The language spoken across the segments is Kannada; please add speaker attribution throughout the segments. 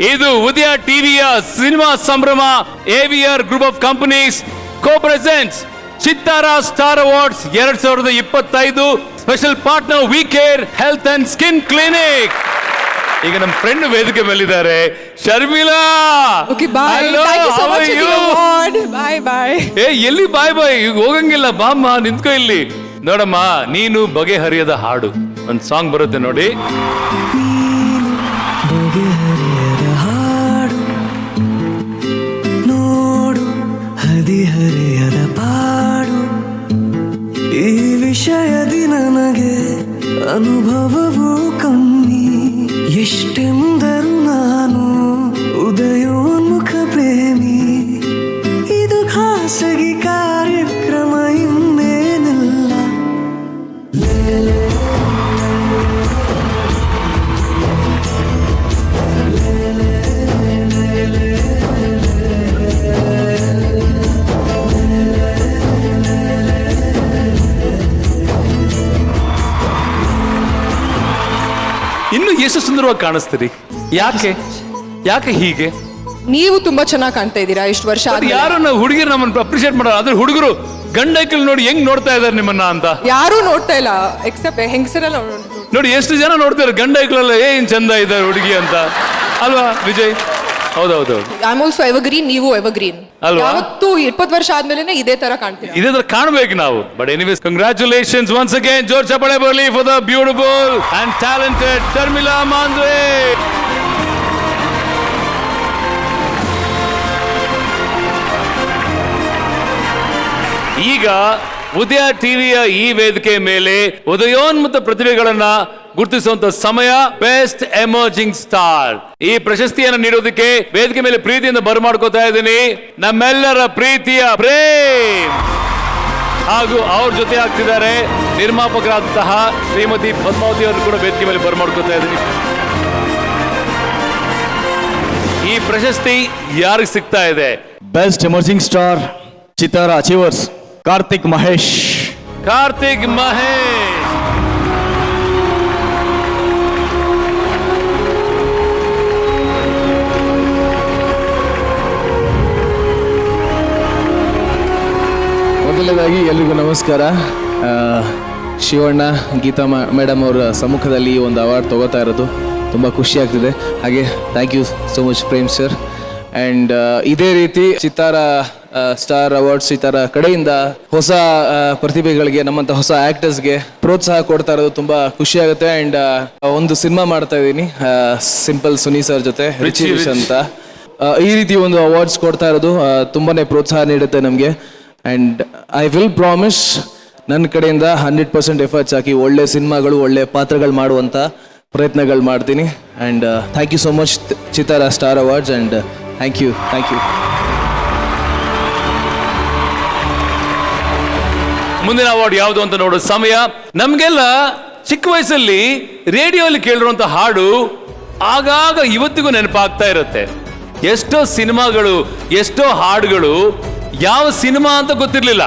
Speaker 1: ಇದು ಉದಯ ಟಿವಿಯ ಸಿನಿಮಾ ಸಂಭ್ರಮ AVR group of companies co presents Chittara star awards 2025 special partner V care health and skin clinic. ಈಗ ನಮ್ಮ ಫ್ರೆಂಡ್ ವೇದಿಕೆ ಮೇಲಿದ್ದಾರೆ ಶರ್ಮಿಳಾ. ಎಲ್ಲಿ ಬಾಯ್ ಬಾಯ್ ಹೋಗಂಗಿಲ್ಲ, ಬಾಮ್ಮ ನಿಂತ್ಕೋ ಇಲ್ಲಿ. ನೋಡಮ್ಮ, ನೀನು ಬಗೆಹರಿಯದ ಹಾಡು ಒಂದು ಸಾಂಗ್ ಬರುತ್ತೆ ನೋಡಿ.
Speaker 2: ಹರಿಹರೆಯದ ಪಾಡು ಈ ವಿಷಯದಿ ನನಗೆ ಅನುಭವವೂ ಕಮ್ಮಿ. ಎಷ್ಟೆಂದರೂ ನಾನು ಉದಯೋನ್ಮುಖ ಪ್ರೇಮಿ. ಇದು ಖಾಸಗಿ ಕಾರ್ಯಕ್ರಮ ಇನ್ನೇನಿಲ್ಲ. ಲೇಲೆ
Speaker 1: ಇನ್ನು ಎಷ್ಟು ಸುಂದರವಾಗಿ ಕಾಣಿಸ್ತೀರಿ. ಯಾಕೆ ಹೀಗೆ?
Speaker 3: ನೀವು ತುಂಬಾ ಚೆನ್ನಾಗಿ ಕಾಣ್ತಾ ಇದ್ದೀರಾ ಇಷ್ಟು ವರ್ಷ.
Speaker 1: ಯಾರು ಹುಡುಗಿರು ನಮ್ಮನ್ನು ಅಪ್ರಿಶಿಯೇಟ್ ಮಾಡೋದು, ಅದ್ರ ಹುಡುಗರು ಗಂಡೈಕಲ್ ನೋಡಿ ಹೆಂಗ್ ನೋಡ್ತಾ ಇದಾರೆ ನಿಮ್ಮನ್ನ ಅಂತ.
Speaker 3: ಯಾರು ನೋಡ್ತಾ ಇಲ್ಲ ಎಕ್ಸೆಪ್ಟ್ ಹೆಂಗಸರೆಲ್ಲ
Speaker 1: ನೋಡಿ ಎಷ್ಟು ಜನ ನೋಡ್ತಾರೆ ಗಂಡೈಕಲೆಲ್ಲ ಏನ್ ಚಂದ ಇದ್ದಾರೆ ಹುಡುಗಿ ಅಂತ ಅಲ್ವಾ ವಿಜಯ್? ಹೌದೌದು.
Speaker 3: ಐ ಆಮ್ ಆಲ್ಸೋ ಎವರ್ಗ್ರೀನ್, ನೀವು ಎವರ್ಗ್ರೀನ್
Speaker 1: ಅಲ್ವಾ?
Speaker 3: ಯಾವತ್ತೂ 20 ವರ್ಷ ಆದ್ಮೇಲೆ ಇದೇ ತರ ಕಾಣ್ತೀವಿ.
Speaker 1: ಇದೇ ತರ ಕಾಣ್ಬೇಕು ನಾವು. But anyways congratulations once again. ಜೋರ್ ಚಪ್ಪಾಳೆ ಬರಲಿ for the beautiful and talented Sharmila Mandre. ಈಗ ಉದಯ ಟಿವಿಯ ಈ ವೇದಿಕೆ ಮೇಲೆ ಉದಯೋನ್ಮುಖ ಪ್ರತಿಭೆಗಳನ್ನ ಗುರುತಿಸುವಂತ ಸಮಯ. ಬೆಸ್ಟ್ ಎಮರ್ಜಿಂಗ್ ಸ್ಟಾರ್ ಈ ಪ್ರಶಸ್ತಿಯನ್ನು ನೀಡೋದಕ್ಕೆ ವೇದಿಕೆ ಮೇಲೆ ಪ್ರೀತಿಯಿಂದ ಬರಮಾಡ್ಕೋತಾ ಇದ್ದೀನಿ ನಮ್ಮೆಲ್ಲರ ಪ್ರೀತಿಯ ಪ್ರೇಮ್. ಹಾಗೂ ಅವ್ರ ಜೊತೆ ಆಗ್ತಿದ್ದಾರೆ ನಿರ್ಮಾಪಕರಾದಂತಹ ಶ್ರೀಮತಿ ಪದ್ಮಾವತಿ ಅವರು ಕೂಡ ವೇದಿಕೆ ಮೇಲೆ ಬರಮಾಡ್ಕೋತಾ ಇದ್ದೀನಿ. ಈ ಪ್ರಶಸ್ತಿ ಯಾರಿಗೆ ಸಿಗ್ತಾ ಇದೆ?
Speaker 4: ಬೆಸ್ಟ್ ಎಮರ್ಜಿಂಗ್ ಸ್ಟಾರ್ ಚಿತ್ತಾರ ಅಚೀವರ್ಸ್ ಕಾರ್ತಿಕ್ ಮಹೇಶ್.
Speaker 5: ಮೊದಲನೇದಾಗಿ ಎಲ್ರಿಗೂ ನಮಸ್ಕಾರ. ಶಿವಣ್ಣ, ಗೀತಾ ಮೇಡಮ್ ಅವರ ಸಮ್ಮುಖದಲ್ಲಿ ಈ ಒಂದು ಅವಾರ್ಡ್ ತಗೋತಾ ಇರೋದು ತುಂಬ ಖುಷಿ ಆಗ್ತಿದೆ. ಹಾಗೆ thank you so much Prem sir. And ಇದೇ ರೀತಿ ಚಿತ್ತಾರ ಸ್ಟಾರ್ ಅವಾರ್ಡ್ಸ್ ಈ ಥರ ಕಡೆಯಿಂದ ಹೊಸ ಪ್ರತಿಭೆಗಳಿಗೆ, ನಮ್ಮಂಥ ಹೊಸ ಆ್ಯಕ್ಟರ್ಸ್ಗೆ ಪ್ರೋತ್ಸಾಹ ಕೊಡ್ತಾ ಇರೋದು ತುಂಬ ಖುಷಿ ಆಗುತ್ತೆ. ಆ್ಯಂಡ್ ಒಂದು ಸಿನಿಮಾ ಮಾಡ್ತಾ ಇದ್ದೀನಿ ಸಿಂಪಲ್ ಸುನಿ ಸರ್ ಜೊತೆ, ರಿಚಿ ರಿಚ್ ಅಂತ. ಈ ರೀತಿ ಒಂದು ಅವಾರ್ಡ್ಸ್ ಕೊಡ್ತಾ ಇರೋದು ತುಂಬಾ ಪ್ರೋತ್ಸಾಹ ನೀಡುತ್ತೆ ನಮಗೆ. ಆ್ಯಂಡ್ ಐ ವಿಲ್ ಪ್ರಾಮಿಸ್ ನನ್ನ ಕಡೆಯಿಂದ 100% ಎಫರ್ಟ್ಸ್ ಹಾಕಿ ಒಳ್ಳೆ ಸಿನಿಮಾಗಳು, ಒಳ್ಳೆ ಪಾತ್ರಗಳು ಮಾಡುವಂಥ ಪ್ರಯತ್ನಗಳು ಮಾಡ್ತೀನಿ. And thank you so much Chittara star awards. And thank you.
Speaker 1: ಮುಂದಿನ ಅವಾರ್ಡ್ ಯಾವುದು ಅಂತ ನೋಡೋ ಸಮಯ. ನಮ್ಗೆಲ್ಲ ಚಿಕ್ಕ ವಯಸ್ಸಲ್ಲಿ ರೇಡಿಯೋಲಿ ಕೇಳಿರುವಂತ ಹಾಡು ಆಗಾಗ ಇವತ್ತಿಗೂ ನೆನಪಾಗ್ತಾ ಇರುತ್ತೆ. ಎಷ್ಟೋ ಸಿನಿಮಾಗಳು, ಎಷ್ಟೋ ಹಾಡುಗಳು ಯಾವ ಸಿನಿಮಾ ಅಂತ ಗೊತ್ತಿರ್ಲಿಲ್ಲ,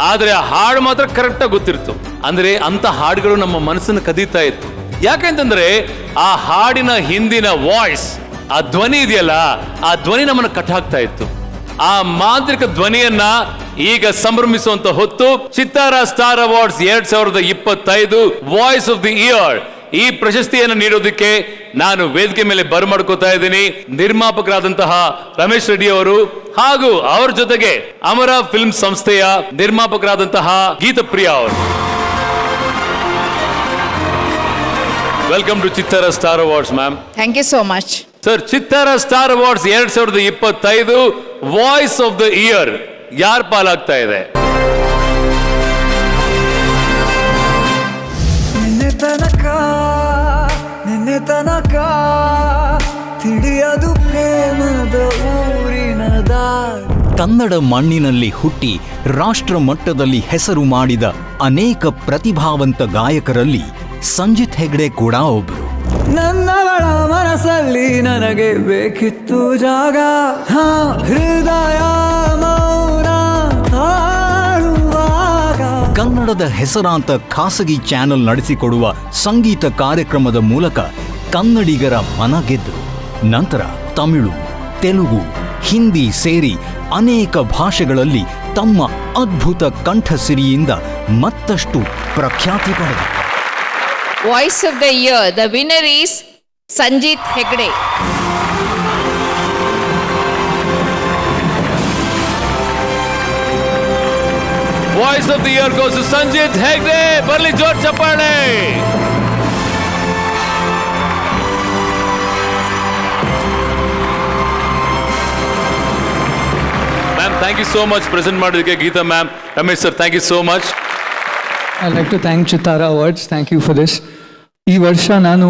Speaker 1: ಆದ್ರೆ ಆ ಹಾಡು ಮಾತ್ರ ಕರೆಕ್ಟಾಗಿ ಗೊತ್ತಿರ್ತು. ಅಂದ್ರೆ ಅಂತ ಹಾಡುಗಳು ನಮ್ಮ ಮನಸ್ಸನ್ನು ಕದೀತಾ ಇತ್ತು. ಯಾಕೆಂತಂದ್ರೆ ಆ ಹಾಡಿನ ಹಿಂದಿನ ವಾಯ್ಸ್, ಆ ಧ್ವನಿ ಇದೆಯಲ್ಲ, ಆ ಧ್ವನಿ ನಮ್ಮನ್ನು ಕಟ್ಟಾಕ್ತಾ ಇತ್ತು. ಆ ಮಾಂತ್ರಿಕ ಧ್ವನಿಯನ್ನ ಈಗ ಸಂಭ್ರಮಿಸುವಂತ ಹೊತ್ತು. ಚಿತ್ತಾರ star awards 2025 voice of the year ಈ ಪ್ರಶಸ್ತಿಯನ್ನು ನೀಡೋದಕ್ಕೆ ನಾನು ವೇದಿಕೆ ಮೇಲೆ ಬರಮಾಡ್ಕೋತಾ ಇದ್ದೀನಿ ನಿರ್ಮಾಪಕರಾದಂತಹ ರಮೇಶ್ ರೆಡ್ಡಿ ಅವರು, ಹಾಗೂ ಅವರ ಜೊತೆಗೆ ಅಮರ ಫಿಲ್ಮ್ ಸಂಸ್ಥೆಯ ನಿರ್ಮಾಪಕರಾದಂತಹ ಗೀತಪ್ರಿಯಾ ಅವರು. Welcome to Chittara star awards ma'am.
Speaker 6: Thank you so much
Speaker 1: sir. Chittara star awards 2025 voice of the year ಯಾರ ಪಾಲಾಗ್ತಾ ಇದೆ?
Speaker 2: ನಿನ್ನೆ ತನಕ ತಿಳಿಯದು ಪ್ರೇಮದ ಊರಿನ ದಾರಿ.
Speaker 7: ಕನ್ನಡ ಮಣ್ಣಿನಲ್ಲಿ ಹುಟ್ಟಿ ರಾಷ್ಟ್ರ ಮಟ್ಟದಲ್ಲಿ ಹೆಸರು ಮಾಡಿದ ಅನೇಕ ಪ್ರತಿಭಾವಂತ ಗಾಯಕರಲ್ಲಿ ಸಂಜಿತ್ ಹೆಗ್ಡೆ ಕೂಡ ಒಬ್ರು.
Speaker 2: ನನ್ನವಳ ಮನಸ್ಸಲ್ಲಿ ನನಗೆ ಬೇಕಿತ್ತು ಜಾಗ, ಹೃದಯ ಮೌನ ತಾಳುವಾಗ.
Speaker 7: ಕನ್ನಡದ ಹೆಸರಾಂತ ಖಾಸಗಿ ಚಾನೆಲ್ ನಡೆಸಿಕೊಡುವ ಸಂಗೀತ ಕಾರ್ಯಕ್ರಮದ ಮೂಲಕ ಕನ್ನಡಿಗರ ಮನ ಗೆದ್ದರು. ನಂತರ ತಮಿಳು, ತೆಲುಗು, ಹಿಂದಿ ಸೇರಿ ಅನೇಕ ಭಾಷೆಗಳಲ್ಲಿ ತಮ್ಮ ಅದ್ಭುತ ಕಂಠಸಿರಿಯಿಂದ ಮತ್ತಷ್ಟು ಪ್ರಖ್ಯಾತಿ ಪಡೆದ.
Speaker 6: Voice of the Year, the winner is Sanjit Hegde.
Speaker 1: Voice of the Year goes to Sanjit Hegde. ಬರ್ಲಿ ಜೋರ್ ಚಪ್ಪಾಳೆ. Ma'am thank you so much present ಮಾಡೋದಕ್ಕೆ. Geetha ma'am, Ramesh sir, thank you so much.
Speaker 2: I like to thank Chittara awards. Thank you for this. ಈ ವರ್ಷ ನಾನು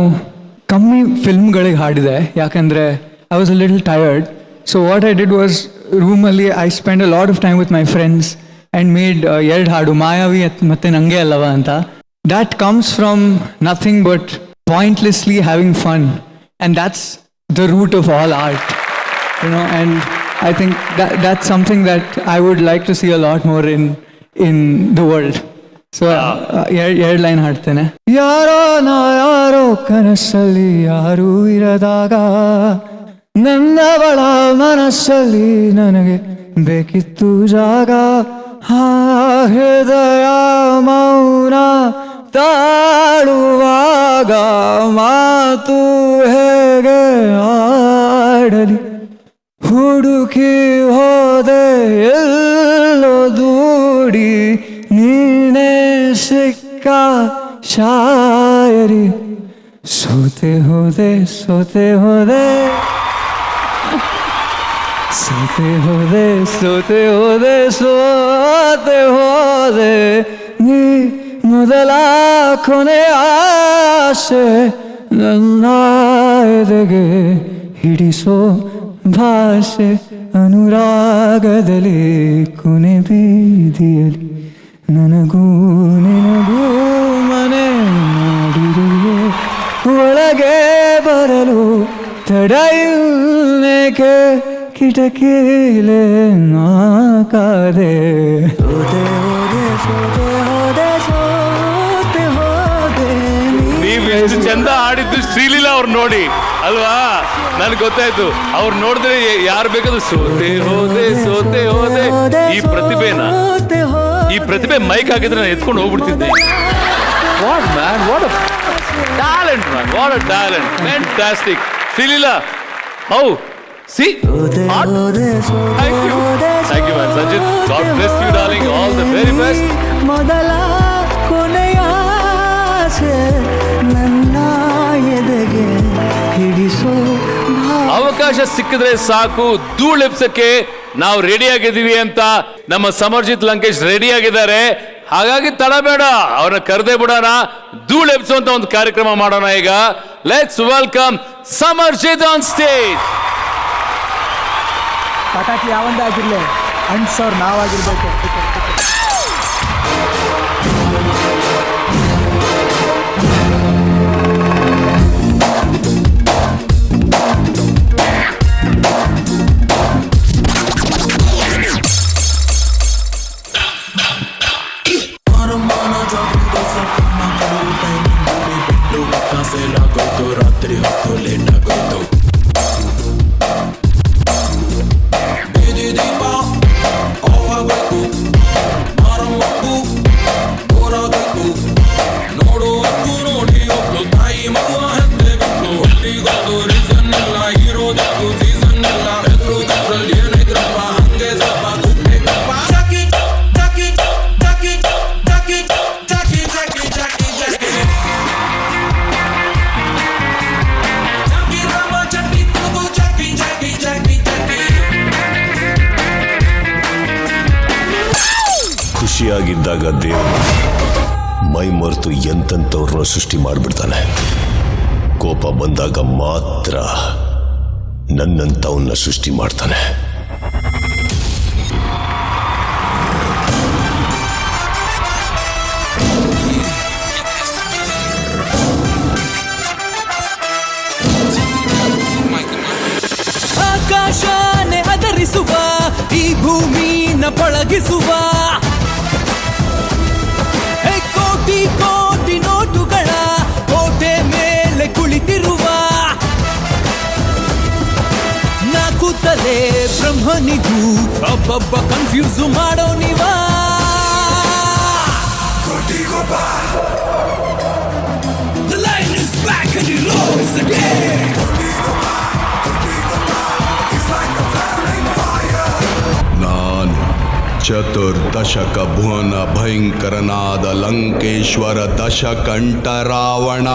Speaker 2: ಕಮ್ಮಿ ಫಿಲ್ಮ್ಗಳಿಗೆ ಹಾಡಿದೆ, ಯಾಕಂದರೆ I was a little tired. So what I did was, ರೂಮಲ್ಲಿ I spend a lot of time with my friends and made 2 ಹಾಡು, ಮಾಯಾವಿ ಮತ್ತು ನಂಗೆ ಅಲ್ಲವ ಅಂತ. That comes from nothing but ಪಾಯಿಂಟ್ಲೆಸ್ಲಿ having fun, and that's the root of all art, you know. And I think that's something that I would like to see a lot more in the world. So ಎರಡು ಲೈನ್ ಹಾಡ್ತೇನೆ. ಯಾರೋ ನಾ ಯಾರೋ ಕನಸಲ್ಲಿ ಯಾರೂ ಇರದಾಗ, ನನ್ನವಳ ಮನಸ್ಸಲ್ಲಿ ನನಗೆ ಬೇಕಿತ್ತು ಜಾಗ. ಹೃದಯ ಮೌನ ತಾಳುವಾಗ ಮಾತು ಹೇಗೆ ಆಡಲಿ, ಹುಡುಕಿ ಹೋದೆ ಎಲ್ಲೋ ದೂಡಿ, ನೀನೇ ಸಿಕ್ಕ ಶಾಯರಿ. ಸೋತೆ ಹೋದೆ ಸೋತೆ ಹೋದೆ ಸೋತೆ ಹೋದೆ ಸೋತೆ ಹೋದೆ ಸೋತೆ ಹೋದೆ, ನೀ ಮೊದಲ ಕೊನೆ ಆಸೆ ನನ್ನ ಎದೆಗೆ ಹಿಡಿಸೋ ಭಾಷೆ. ಅನುರಾಗದಲ್ಲಿ ಕೊನೆ ಬೀದಿಯಲ್ಲಿ ನನಗೂ ನಿನಗೂ ಮನೆ ಮಾಡಿರುವೆ, ಒಳಗೆ ಬರಲು ತಡೆಯುನೇಕೆ ಕಿಟಕಿಲೆ ನಾಕಾದೆ. ಸೋತೆ ಹೋದೆ ಸೋತೆ ಹೋದೆ ಸೋತೆ ಹೋದೆ.
Speaker 1: ನೀವು ಎಷ್ಟು ಚಂದ ಆಡಿದ್ದು ಶ್ರೀಲೀಲಾ ಅವ್ರು ನೋಡಿ ಅಲ್ವಾ, ನನ್ಗೆ ಗೊತ್ತಾಯ್ತು. ಅವ್ರು ನೋಡಿದ್ರೆ ಯಾರು ಬೇಕಾದ್ರೂ ಸೋತೆ ಹೋದೆ ಸೋತೆ ಹೋದೆ. ಈ ಪ್ರತಿಭೆ ಮೈಕ್ ಹಾಕಿದ್ರೆ ನಾನು ಎತ್ಕೊಂಡು ಹೋಗ್ಬಿಡ್ತಿದ್ದೆ. What man, what a talent man, what a talent, fantastic. Sreeleela, how see, thank you man. Sanjith, god bless you darling, all the very best.
Speaker 2: ಮೊದಲ ಕೊನೆಯ ನನ್ನ ಎದೆಗೆ ಹಿಡಿಸೋ.
Speaker 1: ಅವಕಾಶ ಸಿಕ್ಕಿದ್ರೆ ಸಾಕು, ಧೂಳೆಪ್ಸಕ್ಕೆ ನಾವು ರೆಡಿ ಆಗಿದ್ದೀವಿ ಅಂತ ನಮ್ಮ ಸಮರ್ಜಿತ್ ಲಂಕೇಶ್ ರೆಡಿ ಆಗಿದ್ದಾರೆ. ಹಾಗಾಗಿ ತಡ ಬೇಡ, ಅವ್ರನ್ನ ಕರೆದೇ ಬಿಡೋಣ, ಧೂಳೆಪ್ಸುವಂತ ಒಂದು ಕಾರ್ಯಕ್ರಮ ಮಾಡೋಣ. ಈಗ let's welcome Samarjit on stage.
Speaker 2: ಪಟಾಕಿ ಯಾವಂದೇ ಆಗಿರ್ಲಿ, ಅನ್ಸೋರ್ ನಾವಾಗಿರ್ಬೇಕು.
Speaker 8: ಖುಷಿಯಾಗಿದ್ದಾಗ ದೇವರು ಮೈ ಮರೆತು ಎಂತೆಂಥವ್ರನ್ನ ಸೃಷ್ಟಿ ಮಾಡಿಬಿಡ್ತಾನೆ. ಕೋಪ ಬಂದಾಗ ಮಾತ್ರ ನನ್ನಂಥವನ್ನ ಸೃಷ್ಟಿ ಮಾಡ್ತಾನೆ.
Speaker 2: ಆಕಾಶನೇ ಅದರಿಸುವ, ಈ ಭೂಮಿನ ಪಳಗಿಸುವ, ಕೋಟಿ ಕೋಟಿ ನೋಟುಗಳ ಕೋಟೆ ಮೇಲೆ ಕುಳಿತಿರುವ,
Speaker 9: ಕೂತಲೇ ಬ್ರಹ್ಮನಿಗೂ ಅಬ್ಬಬ್ಬ ಕನ್ಫ್ಯೂಸ್ ಮಾಡೋ ನೀವಾ The line is back and it rolls again.
Speaker 8: ನಾನು ಚತುರ್ದಶಕ ಭುವನ ಭಯಂಕರನಾದ ಲಂಕೇಶ್ವರ ದಶಕಂಠ ರಾವಣ.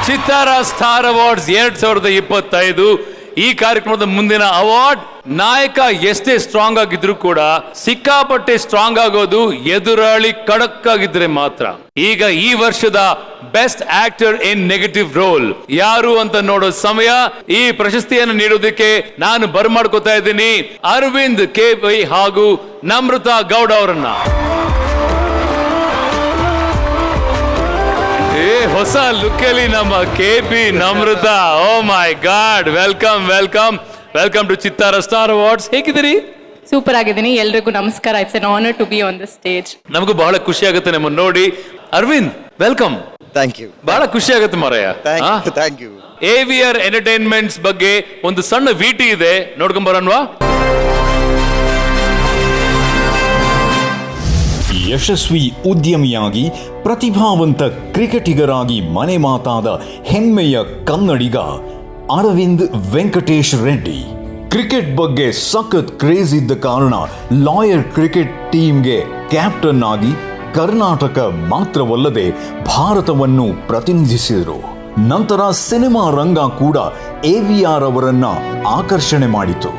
Speaker 1: ಚಿತ್ತಾರ ಸ್ಟಾರ್ ಅವಾರ್ಡ್ಸ್ 2025 ಈ ಕಾರ್ಯಕ್ರಮದ ಮುಂದಿನ ಅವಾರ್ಡ್ ನಾಯಕ ಎಷ್ಟೇ ಸ್ಟ್ರಾಂಗ್ ಆಗಿದ್ರು ಕೂಡ ಸಿಕ್ಕಾಪಟ್ಟೆ ಸ್ಟ್ರಾಂಗ್ ಆಗೋದು ಎದುರಾಳಿ ಖಡಕ್ ಆಗಿದ್ರೆ ಮಾತ್ರ. ಈಗ ಈ ವರ್ಷದ best actor in negative roll ಯಾರು ಅಂತ ನೋಡೋ ಸಮಯ. ಈ ಪ್ರಶಸ್ತಿಯನ್ನು ನೀಡೋದಕ್ಕೆ ನಾನು ಬರ್ಮಾಡ್ಕೋತಾ ಇದ್ದೀನಿ ಅರವಿಂದ್ ಕೆ.ಪೈ ಹಾಗೂ ನಮ್ರತಾ ಗೌಡ ಅವರನ್ನ. ಹೊಸ ಲುಕ್ ಅಲ್ಲಿ ನಮ್ಮ K P. Namrata, oh my god, welcome welcome welcome to Chittara star awards. ಹೇಗಿದ್ದೀರಿ?
Speaker 10: ಸೂಪರ್ ಆಗಿದ್ದೀನಿ. ಎಲ್ರಿಗೂ ನಮಸ್ಕಾರ. It's an honour to be on the stage.
Speaker 1: ನಮಗೂ ಬಹಳ ಖುಷಿ ಆಗುತ್ತೆ ನಿಮ್ಮನ್ನು ನೋಡಿ. ಅರವಿಂದ್, ವೆಲ್ಕಮ್.
Speaker 4: Thank you.
Speaker 1: ಬಹಳ ಖುಷಿ ಆಗುತ್ತೆ ಮಾರಾಯ.
Speaker 4: Thank you.
Speaker 1: AVR ಎಂಟರ್ಟೈನ್ಮೆಂಟ್ಸ್ ಬಗ್ಗೆ ಒಂದು ಸಣ್ಣ ವಿಟಿ ಇದೆ, ನೋಡ್ಕೊಂಡ್ ಬರೋಣವಾ?
Speaker 7: ಯಶಸ್ವಿ ಉದ್ಯಮಿಯಾಗಿ ಪ್ರತಿಭಾವಂತ ಕ್ರಿಕೆಟಿಗರಾಗಿ ಮನೆ ಮಾತಾದ ಹೆಮ್ಮೆಯ ಕನ್ನಡಿಗ ಅರವಿಂದ್ ವೆಂಕಟೇಶ್ ರೆಡ್ಡಿ. ಕ್ರಿಕೆಟ್ ಬಗ್ಗೆ ಸಖತ್ ಕ್ರೇಜ್ ಇದ್ದ ಕಾರಣ ಲಾಯರ್ ಕ್ರಿಕೆಟ್ ಟೀಮ್ಗೆ ಕ್ಯಾಪ್ಟನ್ ಆಗಿ ಕರ್ನಾಟಕ ಮಾತ್ರವಲ್ಲದೆ ಭಾರತವನ್ನು ಪ್ರತಿನಿಧಿಸಿದರು. ನಂತರ ಸಿನಿಮಾ ರಂಗ ಕೂಡ AVR ಅವರನ್ನ ಆಕರ್ಷಣೆ ಮಾಡಿತು.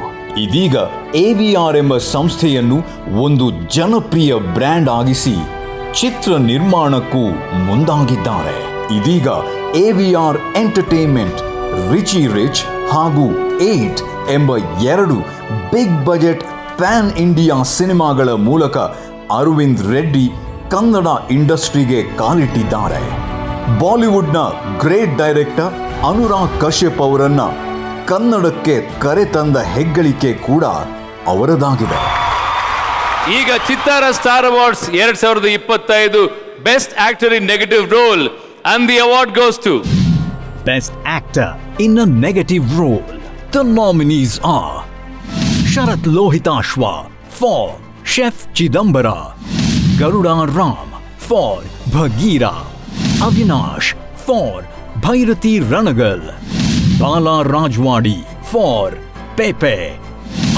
Speaker 7: ಇದೀಗ AVR ಎಂಬ ಸಂಸ್ಥೆಯನ್ನು ಒಂದು ಜನಪ್ರಿಯ ಬ್ರ್ಯಾಂಡ್ ಆಗಿಸಿ ಚಿತ್ರ ನಿರ್ಮಾಣಕ್ಕೂ ಮುಂದಾಗಿದ್ದಾರೆ. ಇದೀಗ AVR ಎಂಟರ್ಟೈನ್ಮೆಂಟ್, ರಿಚಿ ರಿಚ್ ಹಾಗೂ 8 ಎಂಬ 2 ಬಿಗ್ ಬಜೆಟ್ ಪ್ಯಾನ್ ಇಂಡಿಯಾ ಸಿನಿಮಾಗಳ ಮೂಲಕ ಅರವಿಂದ್ ರೆಡ್ಡಿ ಕನ್ನಡ ಇಂಡಸ್ಟ್ರಿಗೆ ಕಾಲಿಟ್ಟಿದ್ದಾರೆ. ಬಾಲಿವುಡ್ನ ಗ್ರೇಟ್ ಡೈರೆಕ್ಟರ್ ಅನುರಾಗ್ ಕಶ್ಯಪ್ ಅವರನ್ನ ಕನ್ನಡಕ್ಕೆ ಕರೆತಂದ ಹೆಗ್ಗಳಿಕೆ ಕೂಡ ಅವರದಾಗಿದೆ.
Speaker 1: ಈಗ Chittara star awards 2025 best actor in negative role and the award goes to
Speaker 7: Best Actor in a Negative Role. The nominees are Sharat Lohitashwa for Chef Chidambara, Garuda Ram for Bhagira, Avinash for Bhairati Ranagal, Bala Rajwadi for Pepe,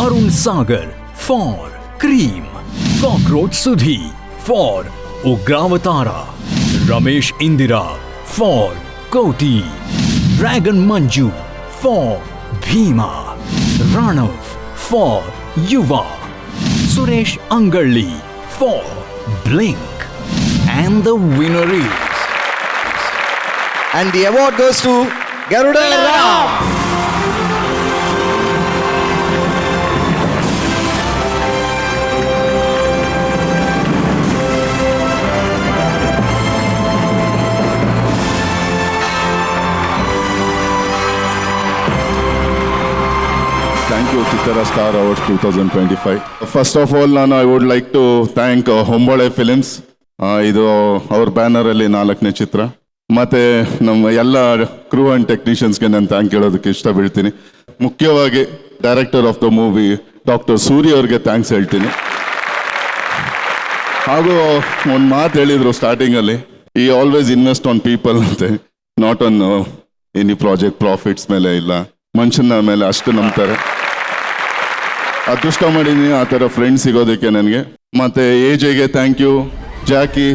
Speaker 7: Arun Sagar for Cream, Cockroach Sudhi for Ugravatara, Ramesh Indira for Koti, Dragon Manju for Bhima, Ranav for Yuva, Suresh Angalli for Blink, and the winner is...
Speaker 4: And the award goes to Garuda Ram.
Speaker 8: Thank you Chittara star awards 2025. First of all I would like to thank Hombale films. ಇದು ಅವ್ರ ಬ್ಯಾನರಲ್ಲಿ 4ನೇ ಚಿತ್ರ. ಮತ್ತು ನಮ್ಮ ಎಲ್ಲ ಕ್ರೂ ಆ್ಯಂಡ್ ಟೆಕ್ನಿಷಿಯನ್ಸ್ಗೆ ನಾನು ಥ್ಯಾಂಕ್ ಹೇಳೋದಕ್ಕೆ ಇಷ್ಟ ಬೀಳ್ತೀನಿ. ಮುಖ್ಯವಾಗಿ director of the movie doctor Surya ಅವ್ರಿಗೆ ಥ್ಯಾಂಕ್ಸ್ ಹೇಳ್ತೀನಿ. ಹಾಗೂ ಒಂದು ಮಾತು ಹೇಳಿದರು ಸ್ಟಾರ್ಟಿಂಗಲ್ಲಿ, ಈ ಆಲ್ವೇಸ್ ಇನ್ವೆಸ್ಟ್ ಆನ್ ಪೀಪಲ್ ಅಂತೆ, not on any project profits ಮೇಲೆ ಇಲ್ಲ, ಮನುಷ್ಯನ ಮೇಲೆ ಅಷ್ಟು ನಂಬ್ತಾರೆ. ಅದೃಷ್ಟ ಮಾಡಿದ್ದೀನಿ ಆ ಥರ ಫ್ರೆಂಡ್ಸ್ ಸಿಗೋದಕ್ಕೆ ನನಗೆ. ಮತ್ತು AJಗೆ ಥ್ಯಾಂಕ್ ಯು, ಜಾಕಿ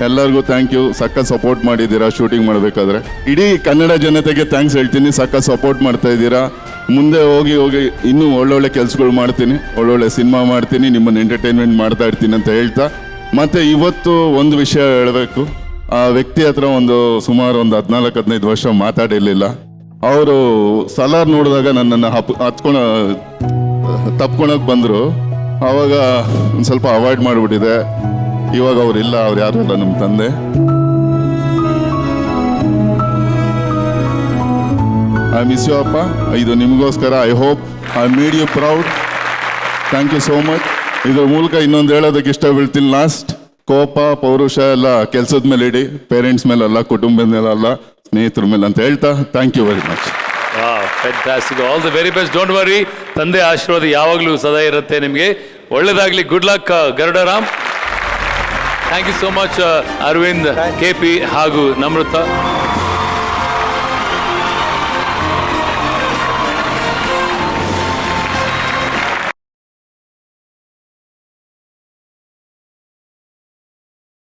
Speaker 8: ಎಲ್ಲರಿಗೂ ಥ್ಯಾಂಕ್ ಯು. ಸಖತ್ ಸಪೋರ್ಟ್ ಮಾಡಿದ್ದೀರಾ ಶೂಟಿಂಗ್ ಮಾಡಬೇಕಾದ್ರೆ. ಇಡೀ ಕನ್ನಡ ಜನತೆಗೆ ಥ್ಯಾಂಕ್ಸ್ ಹೇಳ್ತೀನಿ, ಸಖತ್ ಸಪೋರ್ಟ್ ಮಾಡ್ತಾ ಇದ್ದೀರಾ. ಮುಂದೆ ಹೋಗಿ ಇನ್ನೂ ಒಳ್ಳೊಳ್ಳೆ ಕೆಲಸಗಳು ಮಾಡ್ತೀನಿ, ಒಳ್ಳೊಳ್ಳೆ ಸಿನಿಮಾ ಮಾಡ್ತೀನಿ, ನಿಮ್ಮನ್ನು ಎಂಟರ್ಟೈನ್ಮೆಂಟ್ ಮಾಡ್ತಾ ಇರ್ತೀನಿ ಅಂತ ಹೇಳ್ತಾ, ಮತ್ತು ಇವತ್ತು ಒಂದು ವಿಷಯ ಹೇಳಬೇಕು. ಆ ವ್ಯಕ್ತಿ ಹತ್ರ ಸುಮಾರು 14-15 ವರ್ಷ ಮಾತಾಡಿರಲಿಲ್ಲ. ಅವರು ಸಲಾರ್ ನೋಡಿದಾಗ ನನ್ನನ್ನು ತಪ್ಕೊಳಕ್ಕೆ ಬಂದರು. ಆವಾಗ ಒಂದು ಸ್ವಲ್ಪ ಅವಾಯ್ಡ್ ಮಾಡಿಬಿಟ್ಟಿದೆ. ಇವಾಗ ಅವರಿಲ್ಲ, ಅವ್ರು ಯಾರು ಇಲ್ಲ, ನಮ್ಮ ತಂದೆ. ಐ ಮಿಸ್ ಯು ಅಪ್ಪ. ಇದು ನಿಮಗೋಸ್ಕರ. I hope I made you proud. Thank you so much. ಇದ್ರ ಮೂಲಕ ಇನ್ನೊಂದು ಹೇಳೋದಕ್ಕೆ ಇಷ್ಟ ಬೀಳ್ತೀನಿ. ಲಾಸ್ಟ್, ಕೋಪ ಪೌರುಷ ಎಲ್ಲ ಕೆಲಸದ ಮೇಲೆ ಇಡಿ, ಪೇರೆಂಟ್ಸ್ ಮೇಲೆ ಅಲ್ಲ, ಕುಟುಂಬದ ಮೇಲೆ ಅಲ್ಲ, ಸ್ನೇಹಿತರ ಮೇಲೆ ಅಂತ ಹೇಳ್ತಾ thank you very much.
Speaker 1: Fantastic. All the very best. Don't worry, ತಂದೆ ಆಶೀರ್ವಾದ ಯಾವಾಗಲೂ ಸದಾ ಇರುತ್ತೆ ನಿಮಗೆ. ಒಳ್ಳೇದಾಗಲಿ. Good luck Garudaram. Thank you so much Aravind, KP ಹಾಗೂ ನಮ್ರತಾ.